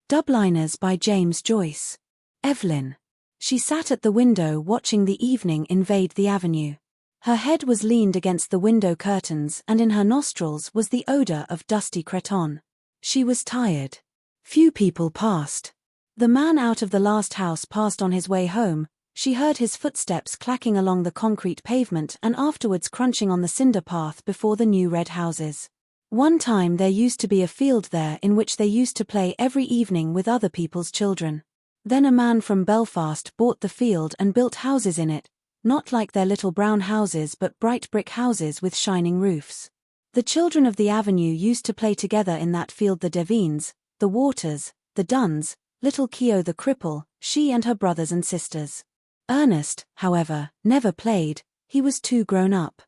Dubliners by James Joyce. Evelyn. She sat at the window watching the evening invade the avenue. Her head was leaned against the window curtains and in her nostrils was the odor of dusty cretonne. She was tired. Few people passed. The man out of the last house passed on his way home. She heard his footsteps clacking along the concrete pavement and afterwards crunching on the cinder path before the new red houses. One time there used to be a field there in which they used to play every evening with other people's children. Then a man from Belfast bought the field and built houses in it, not like their little brown houses but bright brick houses with shining roofs. The children of the avenue used to play together in that field, the Devines, the Waters, the Dunns, little Keogh the cripple, she and her brothers and sisters. Ernest, however, never played, he was too grown up.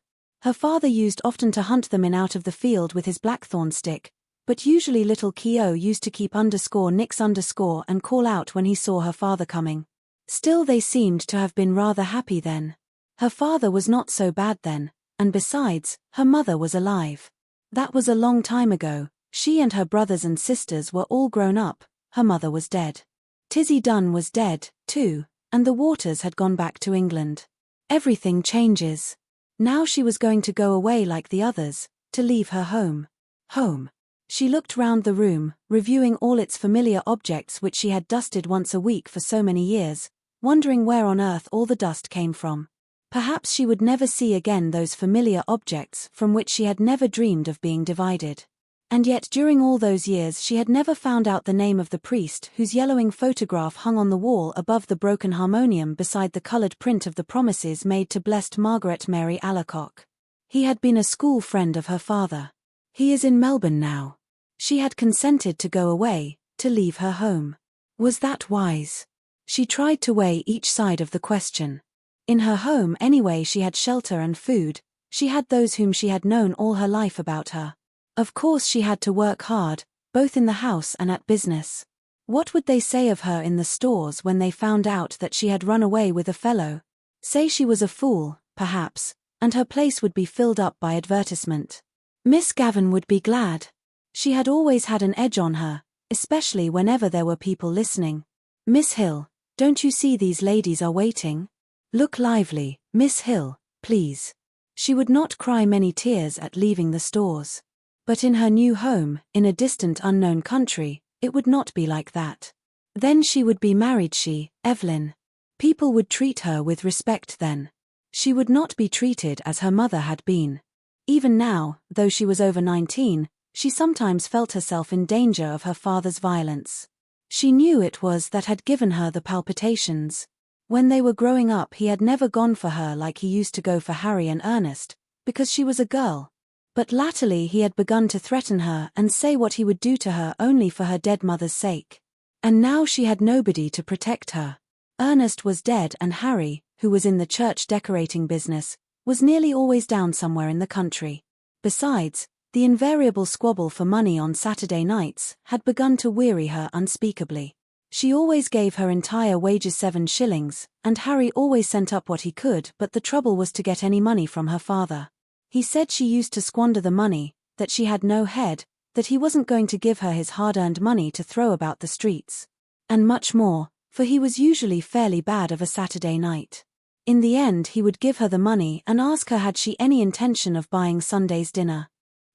Her father used often to hunt them in out of the field with his blackthorn stick, but usually little Keogh used to keep _nix_ and call out when he saw her father coming. Still they seemed to have been rather happy then. Her father was not so bad then, and besides, her mother was alive. That was a long time ago, she and her brothers and sisters were all grown up, her mother was dead. Tizzy Dunn was dead, too, and the Waters had gone back to England. Everything changes. Now she was going to go away like the others, to leave her home. Home. She looked round the room, reviewing all its familiar objects which she had dusted once a week for so many years, wondering where on earth all the dust came from. Perhaps she would never see again those familiar objects from which she had never dreamed of being divided. And yet during all those years she had never found out the name of the priest whose yellowing photograph hung on the wall above the broken harmonium beside the coloured print of the promises made to Blessed Margaret Mary Alacoque. He had been a school friend of her father. He is in Melbourne now. She had consented to go away, to leave her home. Was that wise? She tried to weigh each side of the question. In her home anyway she had shelter and food, she had those whom she had known all her life about her. Of course she had to work hard, both in the house and at business. What would they say of her in the stores when they found out that she had run away with a fellow? Say she was a fool, perhaps, and her place would be filled up by advertisement. Miss Gavin would be glad. She had always had an edge on her, especially whenever there were people listening. Miss Hill, don't you see these ladies are waiting? Look lively, Miss Hill, please. She would not cry many tears at leaving the stores. But in her new home, in a distant unknown country, it would not be like that. Then she would be married, she, Evelyn. People would treat her with respect then. She would not be treated as her mother had been. Even now, though she was over 19, she sometimes felt herself in danger of her father's violence. She knew it was that had given her the palpitations. When they were growing up he had never gone for her like he used to go for Harry and Ernest, because she was a girl. But latterly he had begun to threaten her and say what he would do to her only for her dead mother's sake. And now she had nobody to protect her. Ernest was dead and Harry, who was in the church decorating business, was nearly always down somewhere in the country. Besides, the invariable squabble for money on Saturday nights had begun to weary her unspeakably. She always gave her entire wages 7 shillings, and Harry always sent up what he could, but the trouble was to get any money from her father. He said she used to squander the money, that she had no head, that he wasn't going to give her his hard-earned money to throw about the streets. And much more, for he was usually fairly bad of a Saturday night. In the end he would give her the money and ask her had she any intention of buying Sunday's dinner.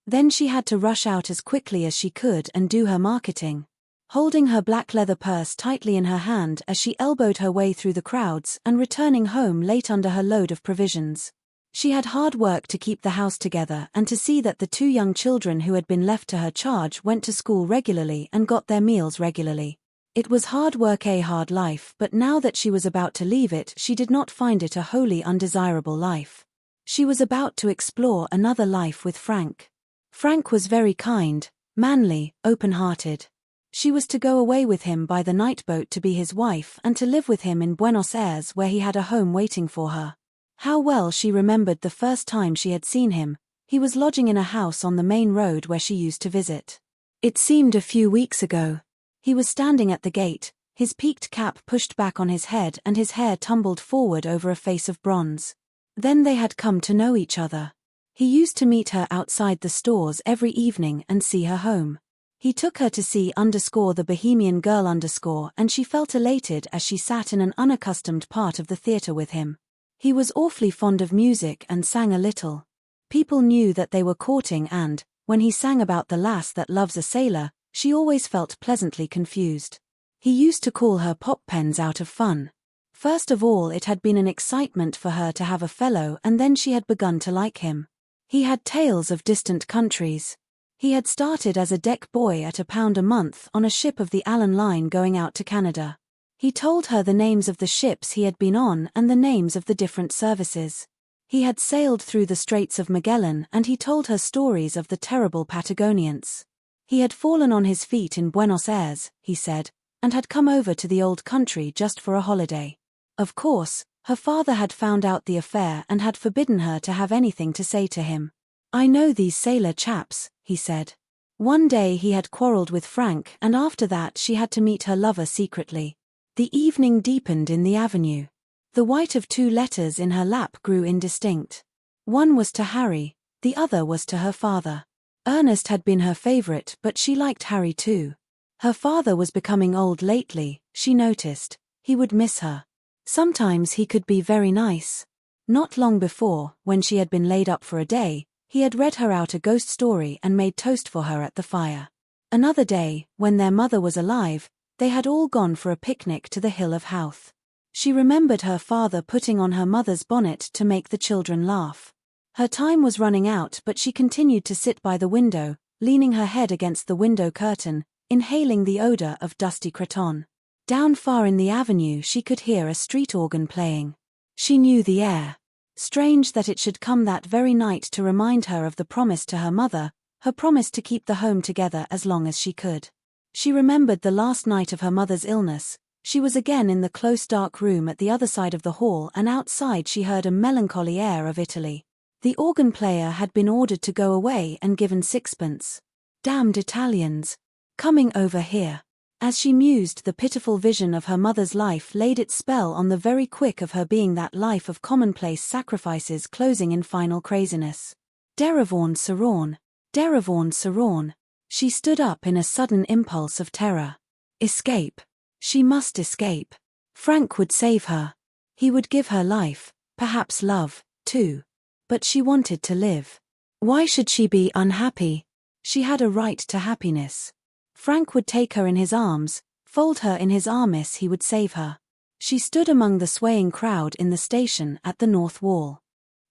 Then she had to rush out as quickly as she could and do her marketing, holding her black leather purse tightly in her hand as she elbowed her way through the crowds and returning home late under her load of provisions. She had hard work to keep the house together and to see that the 2 young children who had been left to her charge went to school regularly and got their meals regularly. It was hard work, a hard life, but now that she was about to leave it she did not find it a wholly undesirable life. She was about to explore another life with Frank. Frank was very kind, manly, open-hearted. She was to go away with him by the night boat to be his wife and to live with him in Buenos Aires where he had a home waiting for her. How well she remembered the first time she had seen him. He was lodging in a house on the main road where she used to visit. It seemed a few weeks ago. He was standing at the gate, his peaked cap pushed back on his head and his hair tumbled forward over a face of bronze. Then they had come to know each other. He used to meet her outside the stores every evening and see her home. He took her to see the Bohemian Girl and she felt elated as she sat in an unaccustomed part of the theatre with him. He was awfully fond of music and sang a little. People knew that they were courting and, when he sang about the lass that loves a sailor, she always felt pleasantly confused. He used to call her pop pens out of fun. First of all it had been an excitement for her to have a fellow and then she had begun to like him. He had tales of distant countries. He had started as a deck boy at £1 a month on a ship of the Allen Line going out to Canada. He told her the names of the ships he had been on and the names of the different services. He had sailed through the Straits of Magellan and he told her stories of the terrible Patagonians. He had fallen on his feet in Buenos Aires, he said, and had come over to the old country just for a holiday. Of course, her father had found out the affair and had forbidden her to have anything to say to him. "I know these sailor chaps," he said. One day he had quarrelled with Frank and after that she had to meet her lover secretly. The evening deepened in the avenue. The white of 2 letters in her lap grew indistinct. One was to Harry, the other was to her father. Ernest had been her favourite but she liked Harry too. Her father was becoming old lately, she noticed. He would miss her. Sometimes he could be very nice. Not long before, when she had been laid up for a day, he had read her out a ghost story and made toast for her at the fire. Another day, when their mother was alive, they had all gone for a picnic to the Hill of Howth. She remembered her father putting on her mother's bonnet to make the children laugh. Her time was running out but she continued to sit by the window, leaning her head against the window curtain, inhaling the odour of dusty cretonne. Down far in the avenue she could hear a street organ playing. She knew the air. Strange that it should come that very night to remind her of the promise to her mother, her promise to keep the home together as long as she could. She remembered the last night of her mother's illness. She was again in the close dark room at the other side of the hall and outside she heard a melancholy air of Italy. The organ player had been ordered to go away and given 6pence. Damned Italians. Coming over here. As she mused, the pitiful vision of her mother's life laid its spell on the very quick of her being, that life of commonplace sacrifices closing in final craziness. Derevaun Saron. Derevaun Saron. She stood up in a sudden impulse of terror. Escape. She must escape. Frank would save her. He would give her life, perhaps love, too. But she wanted to live. Why should she be unhappy? She had a right to happiness. Frank would take her in his arms, fold her in his armis, he would save her. She stood among the swaying crowd in the station at the north wall.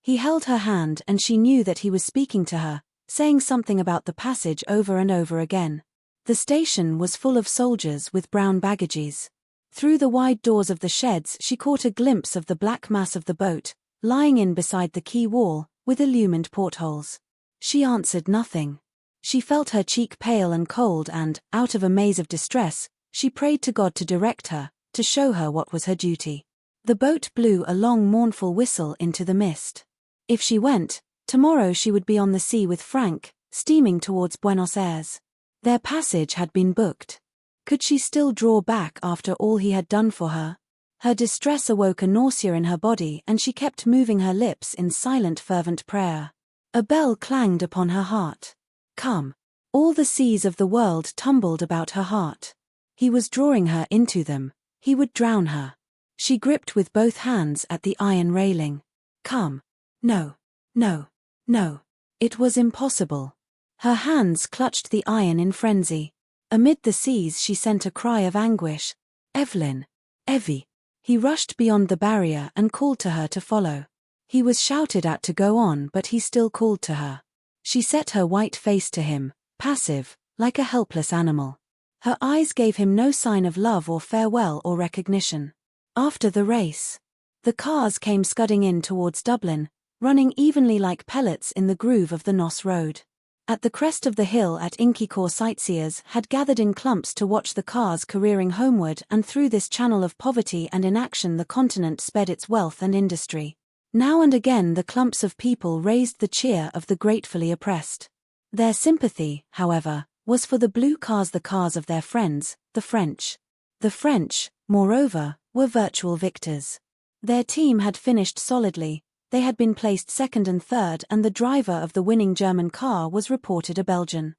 He held her hand and she knew that he was speaking to her, saying something about the passage over and over again. The station was full of soldiers with brown baggages. Through the wide doors of the sheds she caught a glimpse of the black mass of the boat, lying in beside the quay wall, with illumined portholes. She answered nothing. She felt her cheek pale and cold and, out of a maze of distress, she prayed to God to direct her, to show her what was her duty. The boat blew a long mournful whistle into the mist. If she went, tomorrow she would be on the sea with Frank, steaming towards Buenos Aires. Their passage had been booked. Could she still draw back after all he had done for her? Her distress awoke a nausea in her body and she kept moving her lips in silent fervent prayer. A bell clanged upon her heart. Come. All the seas of the world tumbled about her heart. He was drawing her into them. He would drown her. She gripped with both hands at the iron railing. Come. No. No. No. It was impossible. Her hands clutched the iron in frenzy. Amid the seas she sent a cry of anguish. Evelyn. Evie. He rushed beyond the barrier and called to her to follow. He was shouted at to go on but he still called to her. She set her white face to him, passive, like a helpless animal. Her eyes gave him no sign of love or farewell or recognition. After the race, the cars came scudding in towards Dublin, running evenly like pellets in the groove of the Noss Road. At the crest of the hill at Inchicore sightseers had gathered in clumps to watch the cars careering homeward, and through this channel of poverty and inaction the continent sped its wealth and industry. Now and again the clumps of people raised the cheer of the gratefully oppressed. Their sympathy, however, was for the blue cars, the cars of their friends, the French. The French, moreover, were virtual victors. Their team had finished solidly, they had been placed second and third, and the driver of the winning German car was reported a Belgian.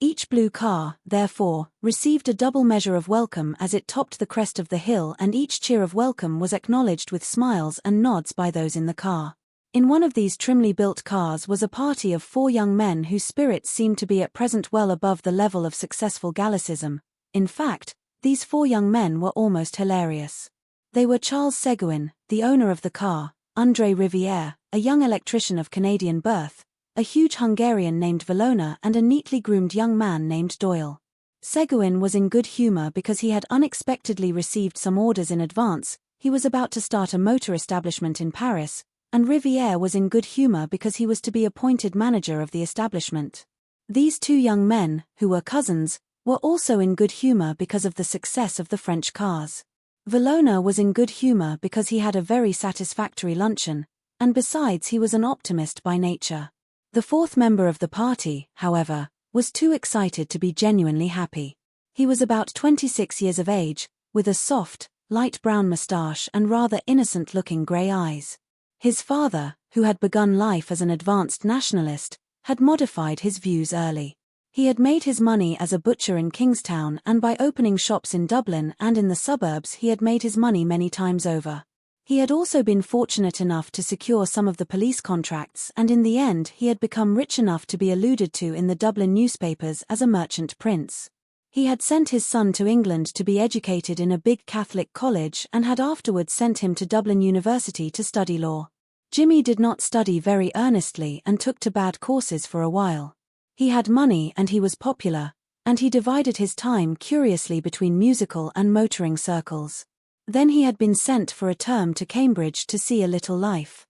Each blue car, therefore, received a double measure of welcome as it topped the crest of the hill, and each cheer of welcome was acknowledged with smiles and nods by those in the car. In one of these trimly built cars was a party of 4 young men whose spirits seemed to be at present well above the level of successful Gallicism. In fact, these 4 young men were almost hilarious. They were Charles Seguin, the owner of the car, André Rivière, a young electrician of Canadian birth, a huge Hungarian named Valona, and a neatly groomed young man named Doyle. Seguin was in good humor because he had unexpectedly received some orders in advance. He was about to start a motor establishment in Paris, and Rivière was in good humor because he was to be appointed manager of the establishment. These 2 young men, who were cousins, were also in good humor because of the success of the French cars. Valona was in good humor because he had a very satisfactory luncheon, and besides he was an optimist by nature. The 4th member of the party, however, was too excited to be genuinely happy. He was about 26 years of age, with a soft, light brown moustache and rather innocent-looking grey eyes. His father, who had begun life as an advanced nationalist, had modified his views early. He had made his money as a butcher in Kingstown, and by opening shops in Dublin and in the suburbs he had made his money many times over. He had also been fortunate enough to secure some of the police contracts, and in the end he had become rich enough to be alluded to in the Dublin newspapers as a merchant prince. He had sent his son to England to be educated in a big Catholic college and had afterwards sent him to Dublin University to study law. Jimmy did not study very earnestly and took to bad courses for a while. He had money and he was popular, and he divided his time curiously between musical and motoring circles. Then he had been sent for a term to Cambridge to see a little life.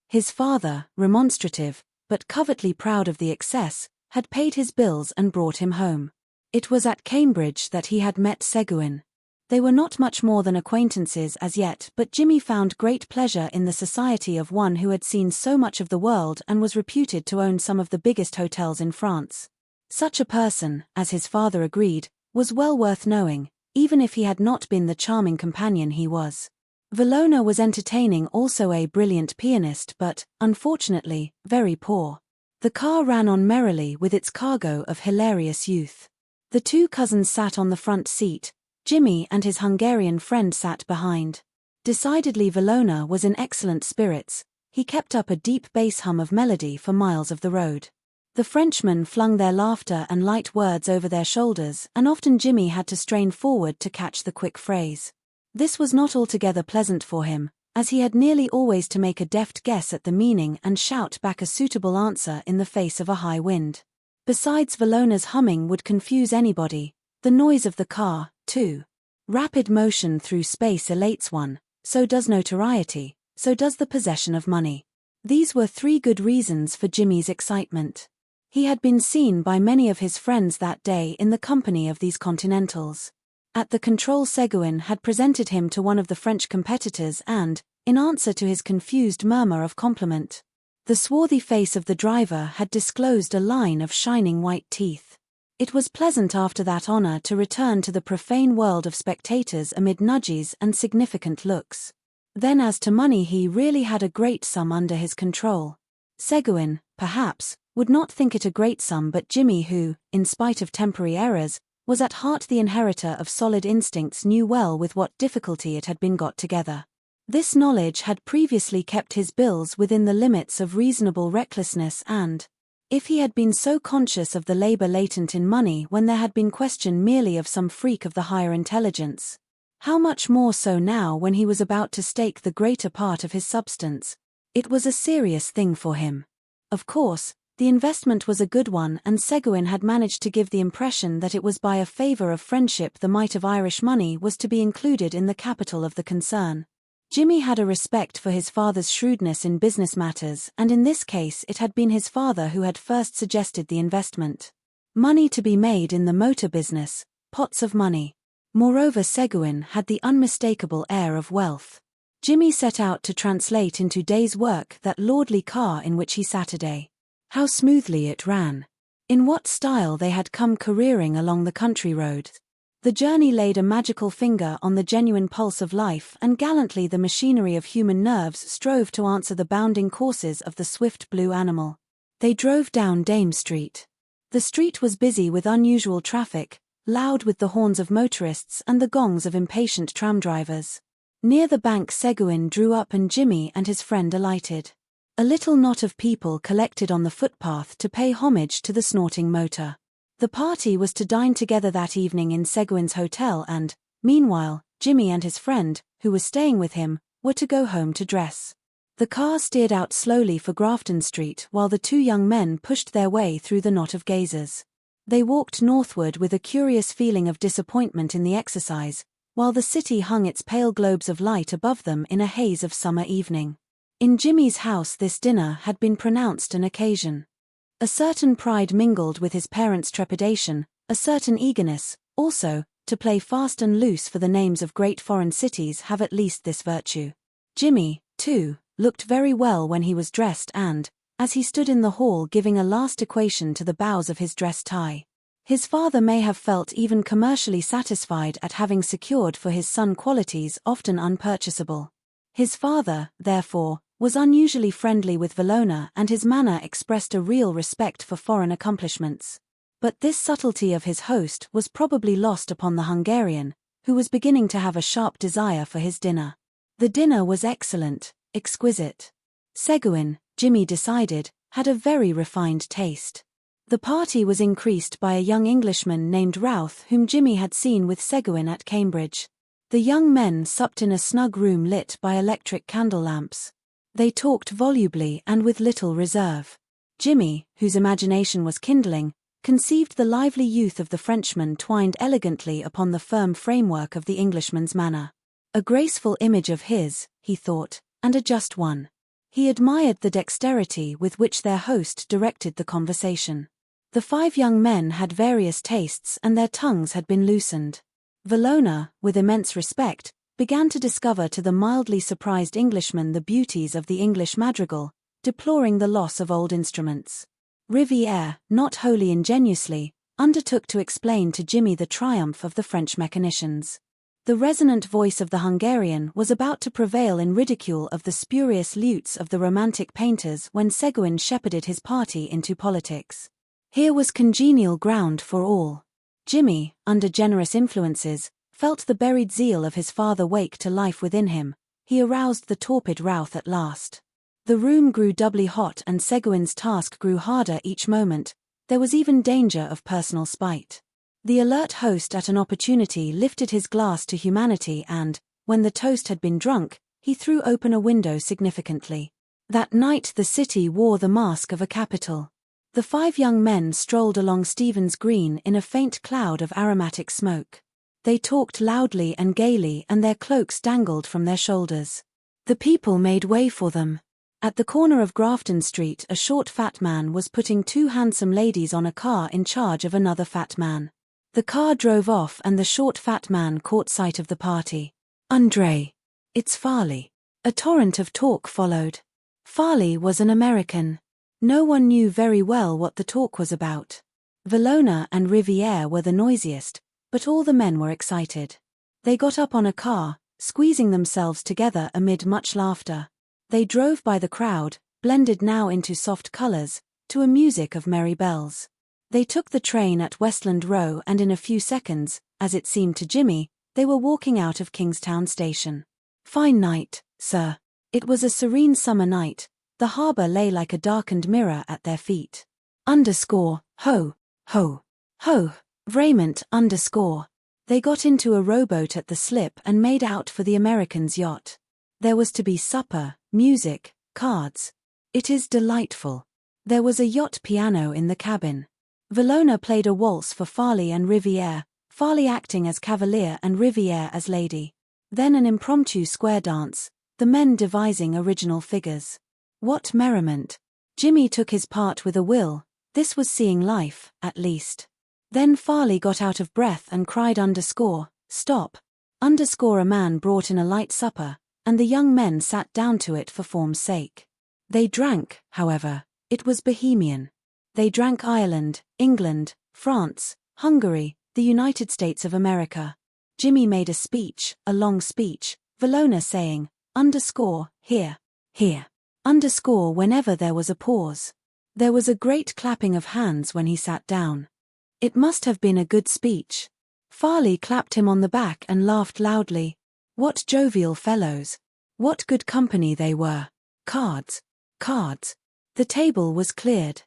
His father, remonstrative, but covertly proud of the excess, had paid his bills and brought him home. It was at Cambridge that he had met Seguin. They were not much more than acquaintances as yet, but Jimmy found great pleasure in the society of one who had seen so much of the world and was reputed to own some of the biggest hotels in France. Such a person, as his father agreed, was well worth knowing, even if he had not been the charming companion he was. Valona was entertaining, also a brilliant pianist, but, unfortunately, very poor. The car ran on merrily with its cargo of hilarious youth. The 2 cousins sat on the front seat. Jimmy and his Hungarian friend sat behind. Decidedly Valona was in excellent spirits. He kept up a deep bass hum of melody for miles of the road. The Frenchmen flung their laughter and light words over their shoulders, and often Jimmy had to strain forward to catch the quick phrase. This was not altogether pleasant for him, as he had nearly always to make a deft guess at the meaning and shout back a suitable answer in the face of a high wind. Besides, Valona's humming would confuse anybody. The noise of the car, too. Rapid motion through space elates one, so does notoriety, so does the possession of money. These were 3 good reasons for Jimmy's excitement. He had been seen by many of his friends that day in the company of these Continentals. At the control, Seguin had presented him to one of the French competitors and, in answer to his confused murmur of compliment, the swarthy face of the driver had disclosed a line of shining white teeth. It was pleasant after that honor to return to the profane world of spectators amid nudges and significant looks. Then as to money, he really had a great sum under his control. Seguin, perhaps, would not think it a great sum, but Jimmy, who, in spite of temporary errors, was at heart the inheritor of solid instincts, knew well with what difficulty it had been got together. This knowledge had previously kept his bills within the limits of reasonable recklessness, and, if he had been so conscious of the labor latent in money when there had been question merely of some freak of the higher intelligence, how much more so now when he was about to stake the greater part of his substance? It was a serious thing for him. Of course, the investment was a good one, and Seguin had managed to give the impression that it was by a favor of friendship the mite of Irish money was to be included in the capital of the concern. Jimmy had a respect for his father's shrewdness in business matters, and in this case it had been his father who had first suggested the investment. Money to be made in the motor business, pots of money. Moreover, Seguin had the unmistakable air of wealth. Jimmy set out to translate into day's work that lordly car in which he sat a day. How smoothly it ran. In what style they had come careering along the country road. The journey laid a magical finger on the genuine pulse of life, and gallantly the machinery of human nerves strove to answer the bounding courses of the swift blue animal. They drove down Dame Street. The street was busy with unusual traffic, loud with the horns of motorists and the gongs of impatient tram drivers. Near the bank Seguin drew up and Jimmy and his friend alighted. A little knot of people collected on the footpath to pay homage to the snorting motor. The party was to dine together that evening in Seguin's hotel and, meanwhile, Jimmy and his friend, who was staying with him, were to go home to dress. The car steered out slowly for Grafton Street while the two young men pushed their way through the knot of gazers. They walked northward with a curious feeling of disappointment in the exercise, while the city hung its pale globes of light above them in a haze of summer evening. In Jimmy's house this dinner had been pronounced an occasion. A certain pride mingled with his parents' trepidation, a certain eagerness, also, to play fast and loose, for the names of great foreign cities have at least this virtue. Jimmy, too, looked very well when he was dressed and, as he stood in the hall giving a last equation to the bows of his dress tie, his father may have felt even commercially satisfied at having secured for his son qualities often unpurchasable. His father, therefore, was unusually friendly with Valona and his manner expressed a real respect for foreign accomplishments. But this subtlety of his host was probably lost upon the Hungarian, who was beginning to have a sharp desire for his dinner. The dinner was excellent, exquisite. Seguin, Jimmy decided, had a very refined taste. The party was increased by a young Englishman named Routh whom Jimmy had seen with Seguin at Cambridge. The young men supped in a snug room lit by electric candle lamps. They talked volubly and with little reserve. Jimmy, whose imagination was kindling, conceived the lively youth of the Frenchman twined elegantly upon the firm framework of the Englishman's manner. A graceful image of his, he thought, and a just one. He admired the dexterity with which their host directed the conversation. The five young men had various tastes and their tongues had been loosened. Valona, with immense respect, began to discover to the mildly surprised Englishman the beauties of the English madrigal, deploring the loss of old instruments. Riviere, not wholly ingenuously, undertook to explain to Jimmy the triumph of the French mechanicians. The resonant voice of the Hungarian was about to prevail in ridicule of the spurious lutes of the romantic painters when Seguin shepherded his party into politics. Here was congenial ground for all. Jimmy, under generous influences, felt the buried zeal of his father wake to life within him. He aroused the torpid Routh at last. The room grew doubly hot and Seguin's task grew harder each moment. There was even danger of personal spite. The alert host at an opportunity lifted his glass to humanity and, when the toast had been drunk, he threw open a window significantly. That night the city wore the mask of a capital. The five young men strolled along Stephen's Green in a faint cloud of aromatic smoke. They talked loudly and gaily and their cloaks dangled from their shoulders. The people made way for them. At the corner of Grafton Street a short fat man was putting two handsome ladies on a car in charge of another fat man. The car drove off and the short fat man caught sight of the party. "André. It's Farley." A torrent of talk followed. Farley was an American. No one knew very well what the talk was about. Valona and Riviere were the noisiest, but all the men were excited. They got up on a car, squeezing themselves together amid much laughter. They drove by the crowd, blended now into soft colors, to a music of merry bells. They took the train at Westland Row and in a few seconds, as it seemed to Jimmy, they were walking out of Kingstown Station. Fine night, sir. It was a serene summer night. The harbour lay like a darkened mirror at their feet. Ho, ho, ho, Raymond, They got into a rowboat at the slip and made out for the American's yacht. There was to be supper, music, cards. It is delightful. There was a yacht piano in the cabin. Valona played a waltz for Farley and Riviere, Farley acting as cavalier and Riviere as lady. Then an impromptu square dance, the men devising original figures. What merriment! Jimmy took his part with a will. This was seeing life, at least. Then Farley got out of breath and cried "Stop." A man brought in a light supper, and the young men sat down to it for form's sake. They drank, however. It was bohemian. They drank Ireland, England, France, Hungary, the United States of America. Jimmy made a speech, a long speech, Valona saying, "Here, here." Whenever there was a pause. There was a great clapping of hands when he sat down. It must have been a good speech. Farley clapped him on the back and laughed loudly. What jovial fellows! What good company they were! Cards! Cards! The table was cleared.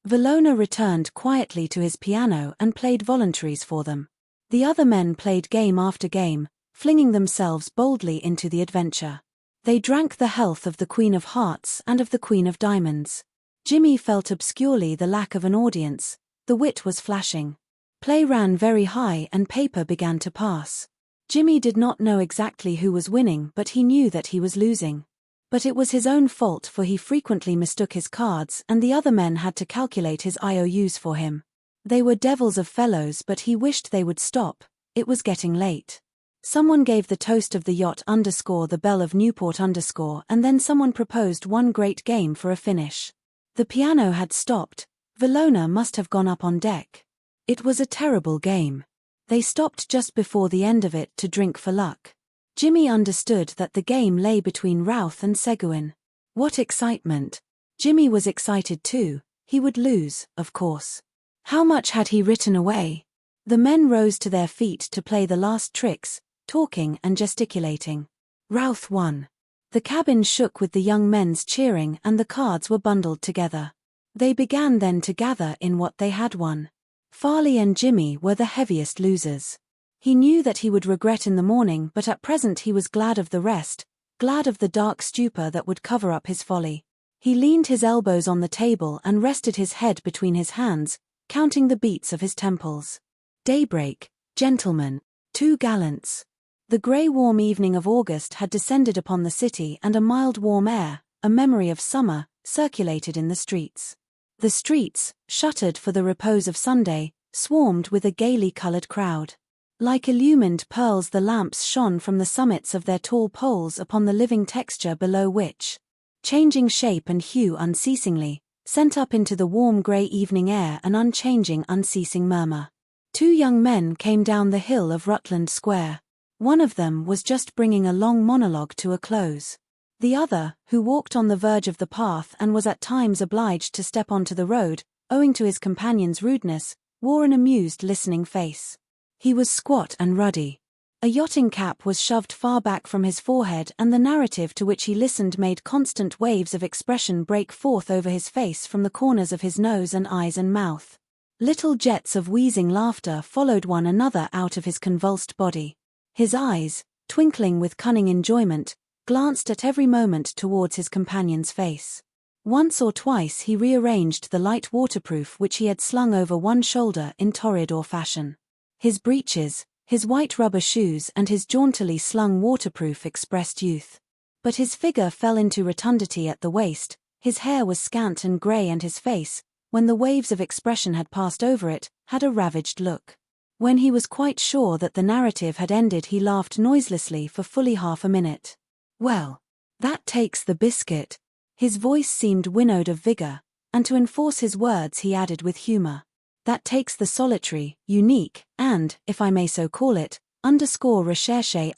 Valona returned quietly to his piano and played voluntaries for them. The other men played game after game, flinging themselves boldly into the adventure. They drank the health of the Queen of Hearts and of the Queen of Diamonds. Jimmy felt obscurely the lack of an audience. The wit was flashing. Play ran very high and paper began to pass. Jimmy did not know exactly who was winning, but he knew that he was losing. But it was his own fault, for he frequently mistook his cards and the other men had to calculate his IOUs for him. They were devils of fellows, but he wished they would stop. It was getting late. Someone gave the toast of the yacht _ the bell of Newport _ and then someone proposed one great game for a finish. The piano had stopped. Valona must have gone up on deck. It was a terrible game. They stopped just before the end of it to drink for luck. Jimmy understood that the game lay between Routh and Seguin. What excitement! Jimmy was excited too. He would lose, of course. How much had he written away? The men rose to their feet to play the last tricks, talking and gesticulating. Routh won. The cabin shook with the young men's cheering and the cards were bundled together. They began then to gather in what they had won. Farley and Jimmy were the heaviest losers. He knew that he would regret in the morning, but at present he was glad of the rest, glad of the dark stupor that would cover up his folly. He leaned his elbows on the table and rested his head between his hands, counting the beats of his temples. Daybreak, gentlemen, 2 gallants. The grey warm evening of August had descended upon the city and a mild warm air, a memory of summer, circulated in the streets. The streets, shuttered for the repose of Sunday, swarmed with a gaily coloured crowd. Like illumined pearls the lamps shone from the summits of their tall poles upon the living texture below which, changing shape and hue unceasingly, sent up into the warm grey evening air an unchanging unceasing murmur. 2 young men came down the hill of Rutland Square. One of them was just bringing a long monologue to a close. The other, who walked on the verge of the path and was at times obliged to step onto the road, owing to his companion's rudeness, wore an amused listening face. He was squat and ruddy. A yachting cap was shoved far back from his forehead and the narrative to which he listened made constant waves of expression break forth over his face from the corners of his nose and eyes and mouth. Little jets of wheezing laughter followed one another out of his convulsed body. His eyes, twinkling with cunning enjoyment, glanced at every moment towards his companion's face. Once or twice he rearranged the light waterproof which he had slung over one shoulder in torridor fashion. His breeches, his white rubber shoes and his jauntily slung waterproof expressed youth. But his figure fell into rotundity at the waist, his hair was scant and grey and his face, when the waves of expression had passed over it, had a ravaged look. When he was quite sure that the narrative had ended he laughed noiselessly for fully half a minute. Well, that takes the biscuit. His voice seemed winnowed of vigour, and to enforce his words he added with humour. That takes the solitary, unique, and, if I may so call it, _recherché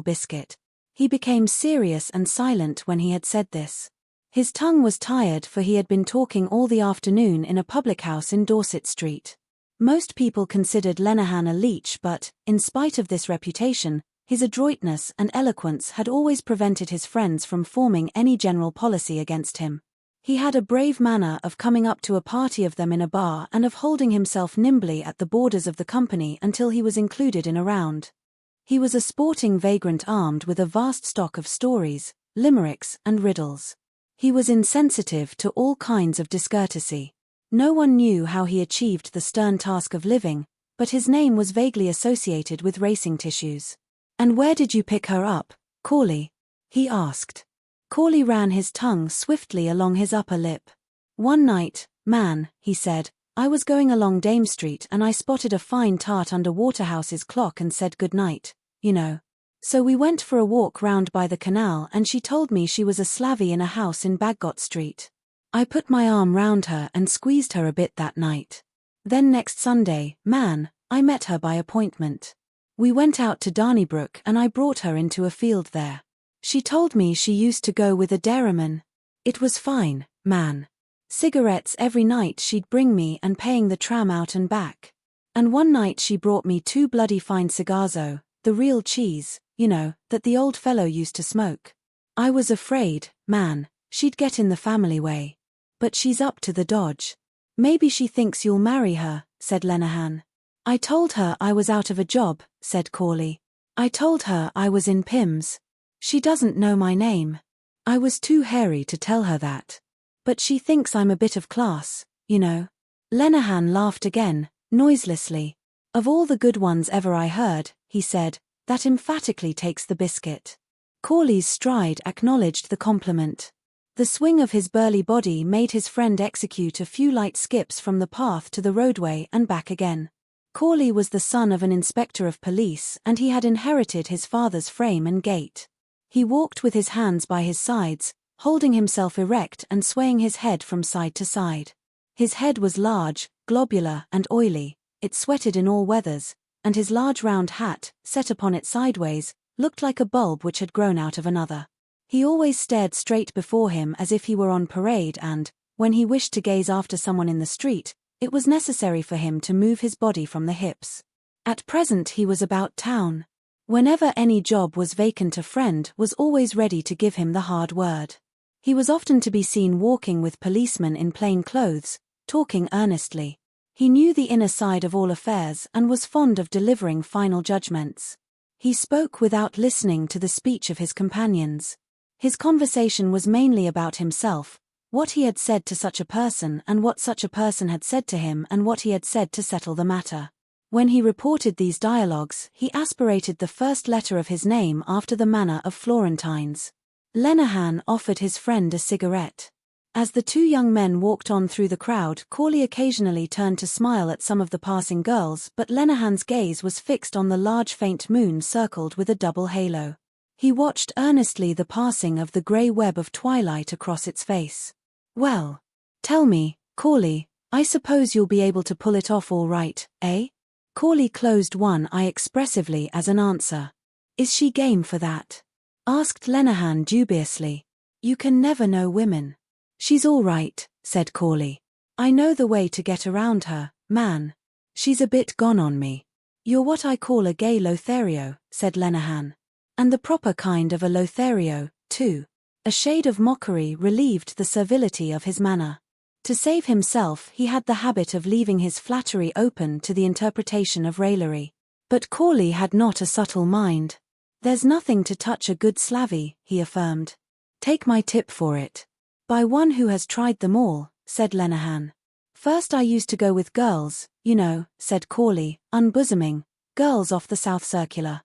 biscuit. He became serious and silent when he had said this. His tongue was tired for he had been talking all the afternoon in a public house in Dorset Street. Most people considered Lenehan a leech but, in spite of this reputation, his adroitness and eloquence had always prevented his friends from forming any general policy against him. He had a brave manner of coming up to a party of them in a bar and of holding himself nimbly at the borders of the company until he was included in a round. He was a sporting vagrant armed with a vast stock of stories, limericks and riddles. He was insensitive to all kinds of discourtesy. No one knew how he achieved the stern task of living, but his name was vaguely associated with racing tissues. "And where did you pick her up, Corley?" he asked. Corley ran his tongue swiftly along his upper lip. "One night, man," he said, "I was going along Dame Street and I spotted a fine tart under Waterhouse's clock and said good night, you know. So we went for a walk round by the canal and she told me she was a slavey in a house in Baggot Street. I put my arm round her and squeezed her a bit that night. Then next Sunday, man, I met her by appointment. We went out to Donnybrook and I brought her into a field there. She told me she used to go with a dairyman. It was fine, man. Cigarettes every night she'd bring me and paying the tram out and back. And one night she brought me 2 bloody fine cigars, the real cheese, that the old fellow used to smoke. I was afraid, man, she'd get in the family way. But she's up to the dodge. Maybe she thinks you'll marry her, said Lenehan. I told her I was out of a job, said Corley. I told her I was in Pimm's. She doesn't know my name. I was too hairy to tell her that. But she thinks I'm a bit of class, Lenehan laughed again, noiselessly. Of all the good ones ever I heard, he said, that emphatically takes the biscuit. Corley's stride acknowledged the compliment. The swing of his burly body made his friend execute a few light skips from the path to the roadway and back again. Corley was the son of an inspector of police and he had inherited his father's frame and gait. He walked with his hands by his sides, holding himself erect and swaying his head from side to side. His head was large, globular and oily, it sweated in all weathers, and his large round hat, set upon it sideways, looked like a bulb which had grown out of another. He always stared straight before him as if he were on parade and, when he wished to gaze after someone in the street, it was necessary for him to move his body from the hips. At present he was about town. Whenever any job was vacant a friend was always ready to give him the hard word. He was often to be seen walking with policemen in plain clothes, talking earnestly. He knew the inner side of all affairs and was fond of delivering final judgments. He spoke without listening to the speech of his companions. His conversation was mainly about himself, what he had said to such a person and what such a person had said to him and what he had said to settle the matter. When he reported these dialogues, he aspirated the first letter of his name after the manner of Florentines. Lenehan offered his friend a cigarette. As the 2 young men walked on through the crowd, Corley occasionally turned to smile at some of the passing girls, but Lenehan's gaze was fixed on the large faint moon circled with a double halo. He watched earnestly the passing of the grey web of twilight across its face. Well, tell me, Corley, I suppose you'll be able to pull it off all right, eh? Corley closed one eye expressively as an answer. Is she game for that? Asked Lenehan dubiously. You can never know women. She's all right, said Corley. I know the way to get around her, man. She's a bit gone on me. You're what I call a gay Lothario, said Lenehan. And the proper kind of a Lothario, too. A shade of mockery relieved the servility of his manner. To save himself he had the habit of leaving his flattery open to the interpretation of raillery. But Corley had not a subtle mind. There's nothing to touch a good slavey, he affirmed. Take my tip for it. By one who has tried them all, said Lenehan. First I used to go with girls, said Corley, unbosoming, girls off the South Circular.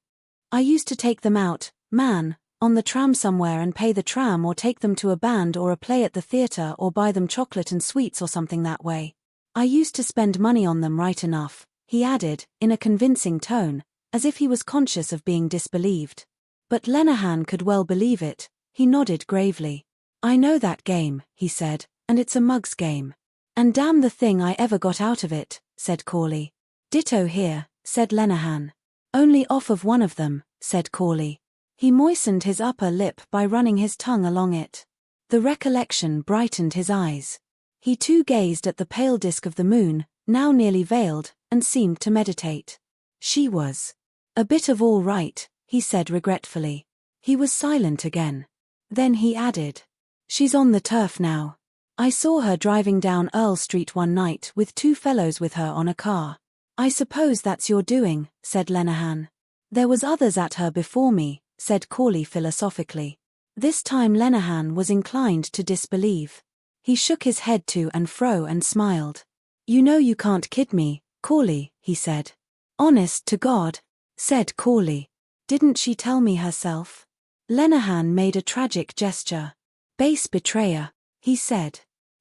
I used to take them out, man, on the tram somewhere and pay the tram or take them to a band or a play at the theatre or buy them chocolate and sweets or something that way. I used to spend money on them right enough, he added, in a convincing tone, as if he was conscious of being disbelieved. But Lenehan could well believe it. He nodded gravely. I know that game, he said, and it's a mug's game. And damn the thing I ever got out of it, said Corley. Ditto here, said Lenehan. Only off of one of them, said Corley. He moistened his upper lip by running his tongue along it. The recollection brightened his eyes. He too gazed at the pale disk of the moon, now nearly veiled, and seemed to meditate. She was a bit of all right, he said regretfully. He was silent again. Then he added, she's on the turf now. I saw her driving down Earl Street one night with 2 fellows with her on a car. I suppose that's your doing, said Lenehan. There was others at her before me, said Corley philosophically. This time Lenehan was inclined to disbelieve. He shook his head to and fro and smiled. You know you can't kid me, Corley, he said. Honest to God, said Corley. Didn't she tell me herself? Lenehan made a tragic gesture. Base betrayer, he said.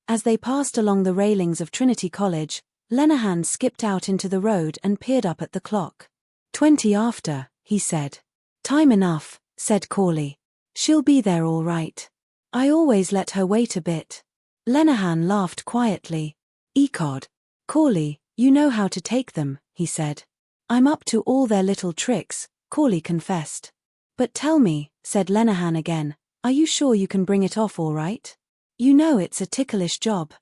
As they passed along the railings of Trinity College, Lenehan skipped out into the road and peered up at the clock. 20 after, he said. Time enough, said Corley. She'll be there all right. I always let her wait a bit. Lenehan laughed quietly. Ecod. Corley, you know how to take them, he said. I'm up to all their little tricks, Corley confessed. But tell me, said Lenehan again, are you sure you can bring it off all right? You know it's a ticklish job.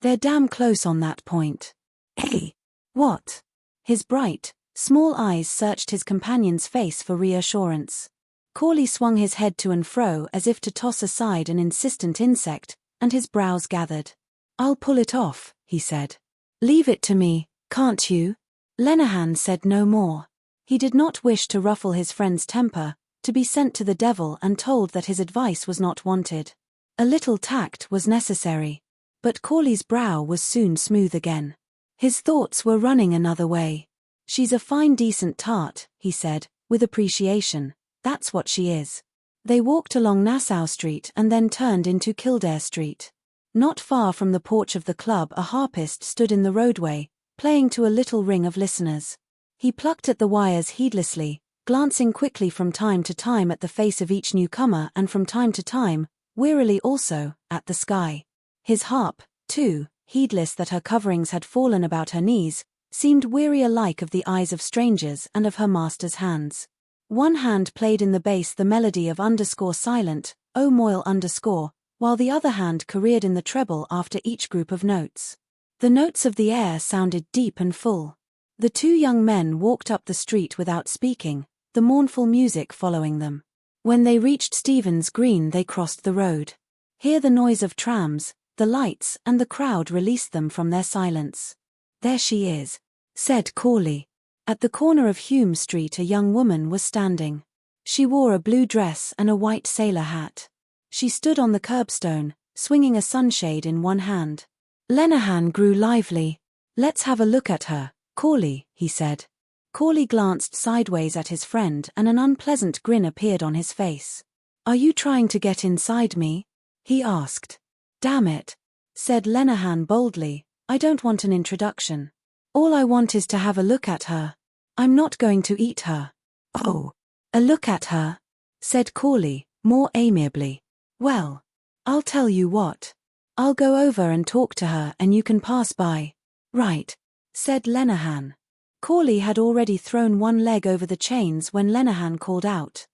They're damn close on that point. Hey! What? His bright, small eyes searched his companion's face for reassurance. Corley swung his head to and fro as if to toss aside an insistent insect, and his brows gathered. I'll pull it off, he said. Leave it to me, can't you? Lenehan said no more. He did not wish to ruffle his friend's temper, to be sent to the devil and told that his advice was not wanted. A little tact was necessary. But Corley's brow was soon smooth again. His thoughts were running another way. She's a fine decent tart, he said, with appreciation. That's what she is. They walked along Nassau Street and then turned into Kildare Street. Not far from the porch of the club a harpist stood in the roadway, playing to a little ring of listeners. He plucked at the wires heedlessly, glancing quickly from time to time at the face of each newcomer and from time to time, wearily also, at the sky. His harp, too, heedless that her coverings had fallen about her knees, seemed weary alike of the eyes of strangers and of her master's hands. One hand played in the bass the melody of _silent, O Moyle _, while the other hand careered in the treble after each group of notes. The notes of the air sounded deep and full. The two young men walked up the street without speaking, the mournful music following them. When they reached Stephen's Green they crossed the road. Here the noise of trams, the lights and the crowd released them from their silence. There she is, said Corley. At the corner of Hume Street a young woman was standing. She wore a blue dress and a white sailor hat. She stood on the curbstone, swinging a sunshade in one hand. Lenehan grew lively. Let's have a look at her, Corley, he said. Corley glanced sideways at his friend and an unpleasant grin appeared on his face. Are you trying to get inside me? He asked. Damn it, said Lenehan boldly, I don't want an introduction. All I want is to have a look at her. I'm not going to eat her. Oh, a look at her, said Corley, more amiably. Well, I'll tell you what. I'll go over and talk to her and you can pass by. Right, said Lenehan. Corley had already thrown one leg over the chains when Lenehan called out.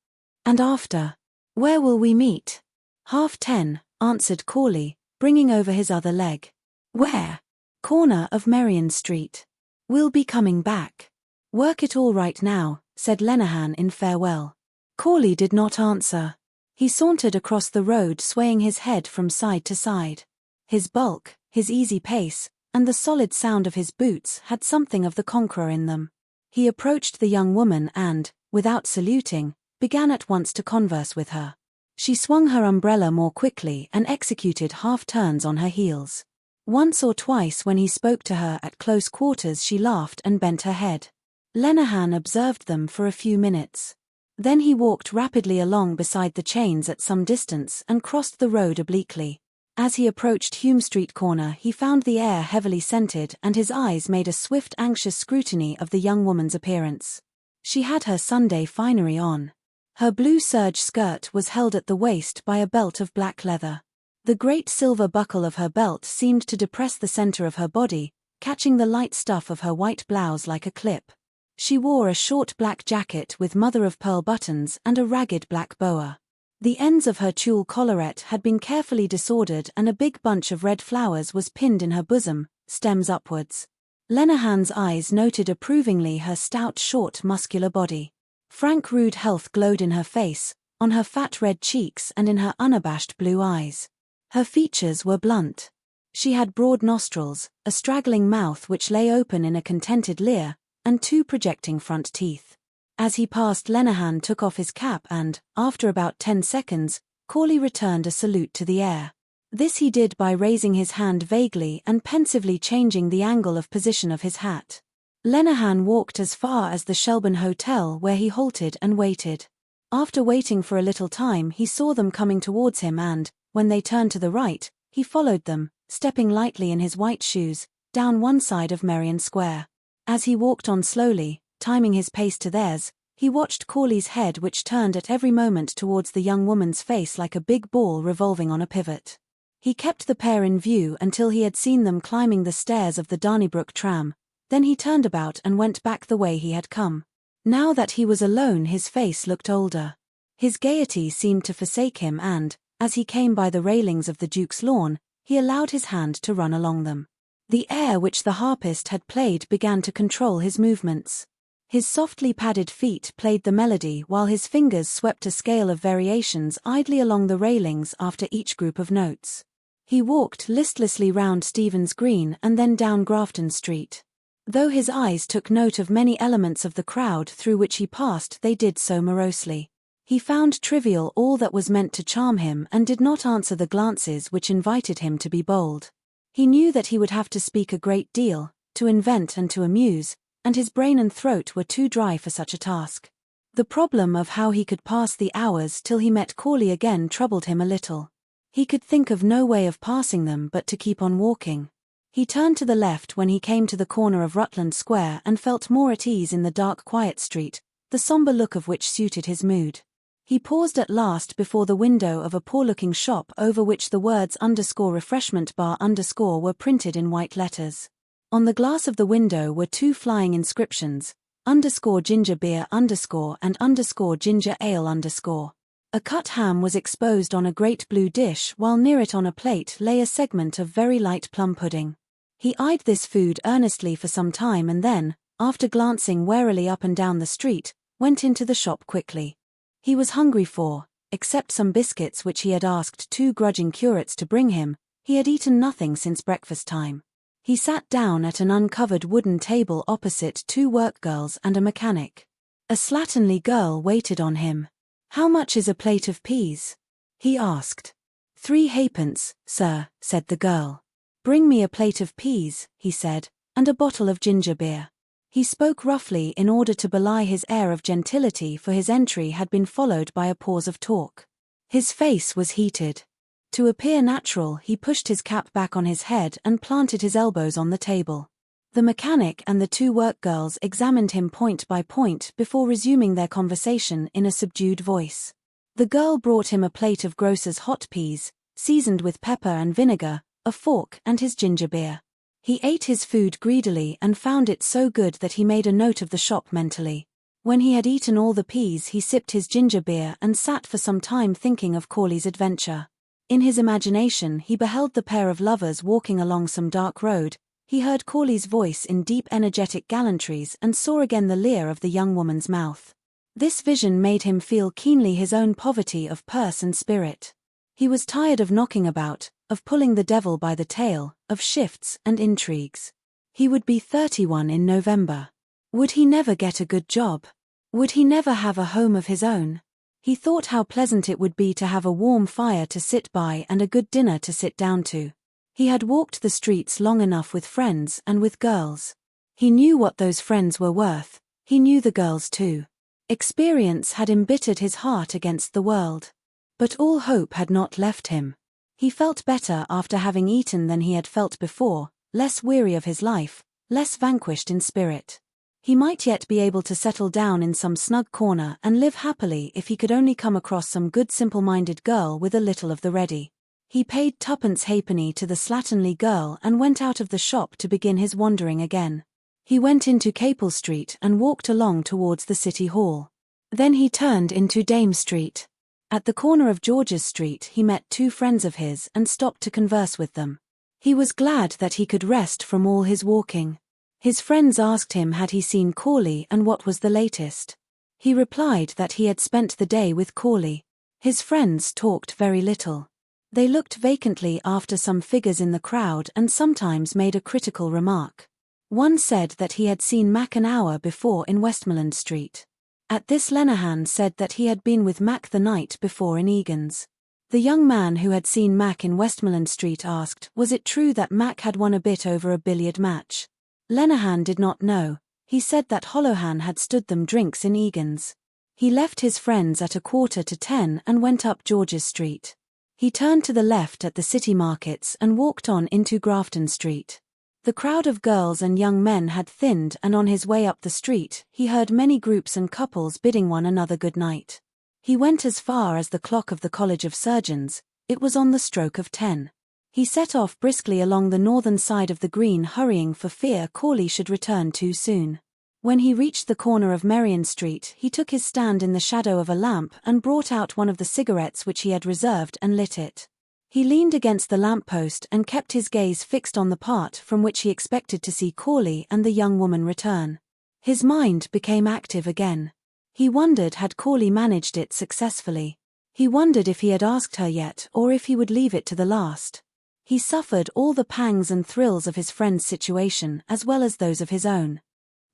And after? Where will we meet? 10:30, answered Corley, bringing over his other leg. Where? Corner of Merrion Street. We'll be coming back. Work it all right now, said Lenehan in farewell. Corley did not answer. He sauntered across the road swaying his head from side to side. His bulk, his easy pace, and the solid sound of his boots had something of the conqueror in them. He approached the young woman and, without saluting, began at once to converse with her. She swung her umbrella more quickly and executed half-turns on her heels. Once or twice when he spoke to her at close quarters she laughed and bent her head. Lenehan observed them for a few minutes. Then he walked rapidly along beside the chains at some distance and crossed the road obliquely. As he approached Hume Street corner he found the air heavily scented and his eyes made a swift anxious scrutiny of the young woman's appearance. She had her Sunday finery on. Her blue serge skirt was held at the waist by a belt of black leather. The great silver buckle of her belt seemed to depress the center of her body, catching the light stuff of her white blouse like a clip. She wore a short black jacket with mother-of-pearl buttons and a ragged black boa. The ends of her tulle collarette had been carefully disordered and a big bunch of red flowers was pinned in her bosom, stems upwards. Lenehan's eyes noted approvingly her stout, short, muscular body. Frank rude health glowed in her face, on her fat red cheeks and in her unabashed blue eyes. Her features were blunt. She had broad nostrils, a straggling mouth which lay open in a contented leer, and two projecting front teeth. As he passed Lenehan took off his cap and, after about 10 seconds, Corley returned a salute to the air. This he did by raising his hand vaguely and pensively changing the angle of position of his hat. Lenehan walked as far as the Shelburne Hotel where he halted and waited. After waiting for a little time he saw them coming towards him and, when they turned to the right, he followed them, stepping lightly in his white shoes, down one side of Merrion Square. As he walked on slowly, timing his pace to theirs, he watched Corley's head which turned at every moment towards the young woman's face like a big ball revolving on a pivot. He kept the pair in view until he had seen them climbing the stairs of the Donnybrook tram, then he turned about and went back the way he had come. Now that he was alone his face looked older. His gaiety seemed to forsake him and, as he came by the railings of the Duke's lawn, he allowed his hand to run along them. The air which the harpist had played began to control his movements. His softly padded feet played the melody while his fingers swept a scale of variations idly along the railings after each group of notes. He walked listlessly round Stephen's Green and then down Grafton Street. Though his eyes took note of many elements of the crowd through which he passed, they did so morosely. He found trivial all that was meant to charm him and did not answer the glances which invited him to be bold. He knew that he would have to speak a great deal, to invent and to amuse, and his brain and throat were too dry for such a task. The problem of how he could pass the hours till he met Corley again troubled him a little. He could think of no way of passing them but to keep on walking. He turned to the left when he came to the corner of Rutland Square and felt more at ease in the dark quiet street, the sombre look of which suited his mood. He paused at last before the window of a poor-looking shop over which the words _refreshment bar_ were printed in white letters. On the glass of the window were two flying inscriptions, _ginger beer_ and _ginger ale_. A cut ham was exposed on a great blue dish while near it on a plate lay a segment of very light plum pudding. He eyed this food earnestly for some time and then, after glancing warily up and down the street, went into the shop quickly. He was hungry for, except some biscuits which he had asked two grudging curates to bring him, he had eaten nothing since breakfast time. He sat down at an uncovered wooden table opposite two work-girls and a mechanic. A slatternly girl waited on him. "How much is a plate of peas?" he asked. "3 halfpence, sir," said the girl. "Bring me a plate of peas," he said, "and a bottle of ginger beer." He spoke roughly in order to belie his air of gentility, for his entry had been followed by a pause of talk. His face was heated. To appear natural, he pushed his cap back on his head and planted his elbows on the table. The mechanic and the two work-girls examined him point by point before resuming their conversation in a subdued voice. The girl brought him a plate of grocer's hot peas, seasoned with pepper and vinegar, a fork and his ginger beer. He ate his food greedily and found it so good that he made a note of the shop mentally. When he had eaten all the peas, he sipped his ginger beer and sat for some time thinking of Corley's adventure. In his imagination he beheld the pair of lovers walking along some dark road, he heard Corley's voice in deep energetic gallantries and saw again the leer of the young woman's mouth. This vision made him feel keenly his own poverty of purse and spirit. He was tired of knocking about, of pulling the devil by the tail, of shifts and intrigues. He would be 31 in November. Would he never get a good job? Would he never have a home of his own? He thought how pleasant it would be to have a warm fire to sit by and a good dinner to sit down to. He had walked the streets long enough with friends and with girls. He knew what those friends were worth, he knew the girls too. Experience had embittered his heart against the world. But all hope had not left him. He felt better after having eaten than he had felt before, less weary of his life, less vanquished in spirit. He might yet be able to settle down in some snug corner and live happily if he could only come across some good simple-minded girl with a little of the ready. He paid 2 halfpenny to the slatternly girl and went out of the shop to begin his wandering again. He went into Capel Street and walked along towards the City Hall. Then he turned into Dame Street. At the corner of George's Street he met 2 friends of his and stopped to converse with them. He was glad that he could rest from all his walking. His friends asked him had he seen Corley and what was the latest. He replied that he had spent the day with Corley. His friends talked very little. They looked vacantly after some figures in the crowd and sometimes made a critical remark. One said that he had seen Mac an hour before in Westmoreland Street. At this Lenehan said that he had been with Mac the night before in Egan's. The young man who had seen Mac in Westmoreland Street asked, was it true that Mac had won a bit over a billiard match? Lenehan did not know. He said that Holohan had stood them drinks in Egan's. He left his friends at 9:45 and went up George's Street. He turned to the left at the City Markets and walked on into Grafton Street. The crowd of girls and young men had thinned, and on his way up the street, he heard many groups and couples bidding one another good night. He went as far as the clock of the College of Surgeons. It was on the stroke of 10. He set off briskly along the northern side of the green, hurrying for fear Corley should return too soon. When he reached the corner of Merrion Street, he took his stand in the shadow of a lamp and brought out one of the cigarettes which he had reserved and lit it. He leaned against the lamppost and kept his gaze fixed on the part from which he expected to see Corley and the young woman return. His mind became active again. He wondered had Corley managed it successfully. He wondered if he had asked her yet or if he would leave it to the last. He suffered all the pangs and thrills of his friend's situation as well as those of his own.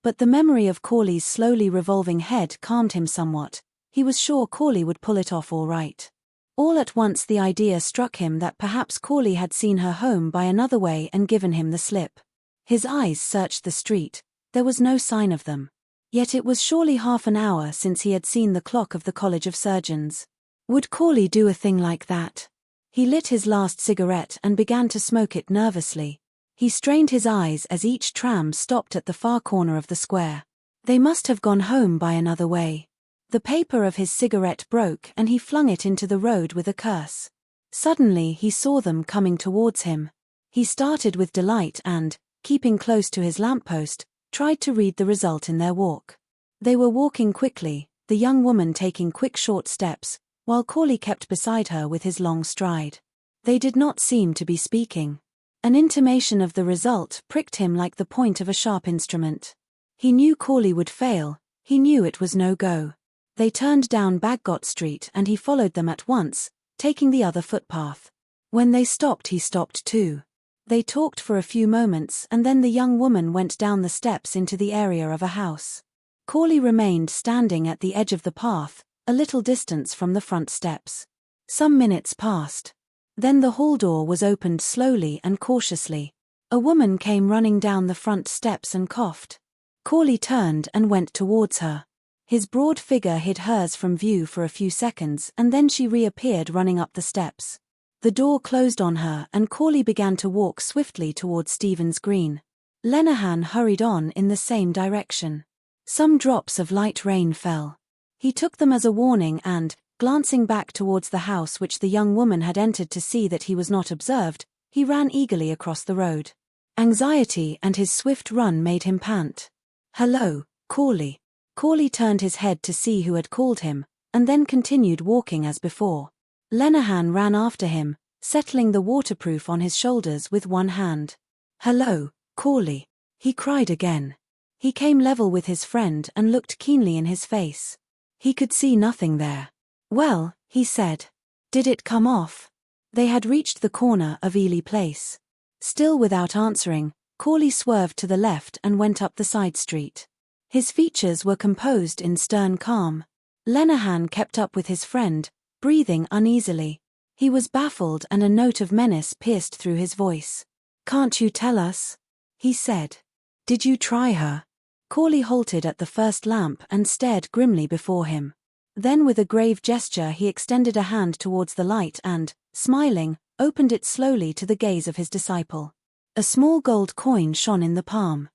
But the memory of Corley's slowly revolving head calmed him somewhat. He was sure Corley would pull it off all right. All at once the idea struck him that perhaps Corley had seen her home by another way and given him the slip. His eyes searched the street. There was no sign of them. Yet it was surely half an hour since he had seen the clock of the College of Surgeons. Would Corley do a thing like that? He lit his last cigarette and began to smoke it nervously. He strained his eyes as each tram stopped at the far corner of the square. They must have gone home by another way. The paper of his cigarette broke and he flung it into the road with a curse. Suddenly he saw them coming towards him. He started with delight and, keeping close to his lamppost, tried to read the result in their walk. They were walking quickly, the young woman taking quick short steps, while Corley kept beside her with his long stride. They did not seem to be speaking. An intimation of the result pricked him like the point of a sharp instrument. He knew Corley would fail, he knew it was no go. They turned down Baggot Street and he followed them at once, taking the other footpath. When they stopped he stopped too. They talked for a few moments and then the young woman went down the steps into the area of a house. Corley remained standing at the edge of the path, a little distance from the front steps. Some minutes passed. Then the hall door was opened slowly and cautiously. A woman came running down the front steps and coughed. Corley turned and went towards her. His broad figure hid hers from view for a few seconds and then she reappeared running up the steps. The door closed on her and Corley began to walk swiftly towards Stephen's Green. Lenehan hurried on in the same direction. Some drops of light rain fell. He took them as a warning and, glancing back towards the house which the young woman had entered to see that he was not observed, he ran eagerly across the road. Anxiety and his swift run made him pant. "Hello, Corley." Corley turned his head to see who had called him, and then continued walking as before. Lenehan ran after him, settling the waterproof on his shoulders with one hand. "Hello, Corley," he cried again. He came level with his friend and looked keenly in his face. He could see nothing there. "Well," he said. "Did it come off?" They had reached the corner of Ely Place. Still without answering, Corley swerved to the left and went up the side street. His features were composed in stern calm. Lenehan kept up with his friend, breathing uneasily. He was baffled and a note of menace pierced through his voice. "Can't you tell us?" he said. "Did you try her?" Corley halted at the first lamp and stared grimly before him. Then with a grave gesture he extended a hand towards the light and, smiling, opened it slowly to the gaze of his disciple. A small gold coin shone in the palm.